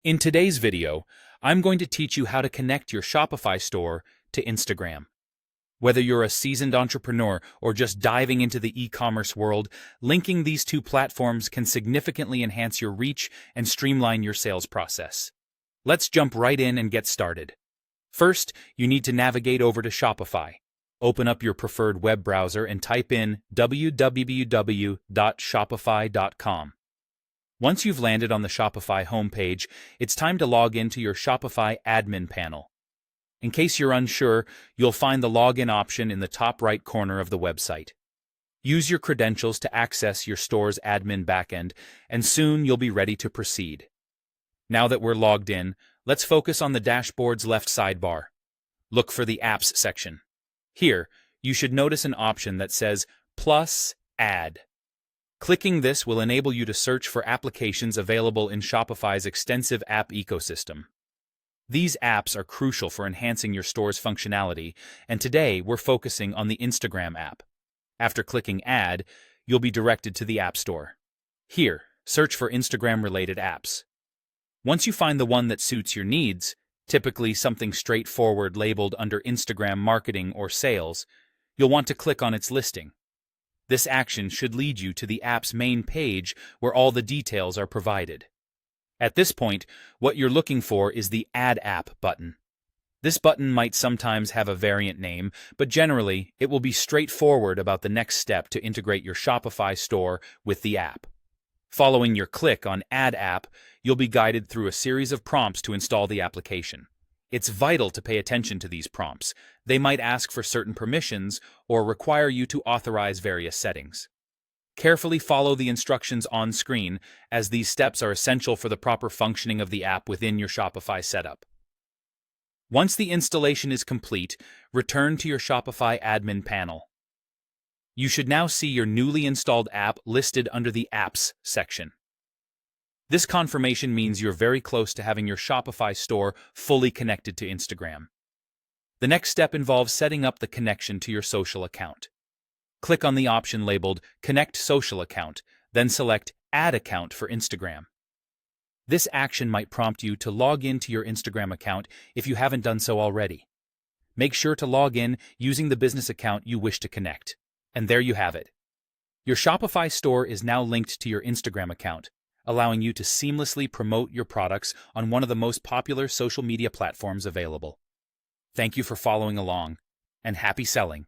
In today's video, I'm going to teach you how to connect your Shopify store to Instagram. Whether you're a seasoned entrepreneur or just diving into the e-commerce world, linking these two platforms can significantly enhance your reach and streamline your sales process. Let's jump right in and get started. First, you need to navigate over to Shopify. Open up your preferred web browser and type in www.shopify.com. Once you've landed on the Shopify homepage, it's time to log into your Shopify admin panel. In case you're unsure, you'll find the login option in the top right corner of the website. Use your credentials to access your store's admin backend, and soon you'll be ready to proceed. Now that we're logged in, let's focus on the dashboard's left sidebar. Look for the Apps section. Here, you should notice an option that says Plus Add. Clicking this will enable you to search for applications available in Shopify's extensive app ecosystem. These apps are crucial for enhancing your store's functionality, and today we're focusing on the Instagram app. After clicking Add, you'll be directed to the App Store. Here, search for Instagram-related apps. Once you find the one that suits your needs, typically something straightforward labeled under Instagram marketing or sales, you'll want to click on its listing. This action should lead you to the app's main page where all the details are provided. At this point, what you're looking for is the Add App button. This button might sometimes have a variant name, but generally, it will be straightforward about the next step to integrate your Shopify store with the app. Following your click on Add App, you'll be guided through a series of prompts to install the application. It's vital to pay attention to these prompts. They might ask for certain permissions or require you to authorize various settings. Carefully follow the instructions on screen, as these steps are essential for the proper functioning of the app within your Shopify setup. Once the installation is complete, return to your Shopify admin panel. You should now see your newly installed app listed under the Apps section. This confirmation means you're very close to having your Shopify store fully connected to Instagram. The next step involves setting up the connection to your social account. Click on the option labeled Connect Social Account, then select Add Account for Instagram. This action might prompt you to log into your Instagram account if you haven't done so already. Make sure to log in using the business account you wish to connect. And there you have it. Your Shopify store is now linked to your Instagram account, allowing you to seamlessly promote your products on one of the most popular social media platforms available. Thank you for following along, and happy selling!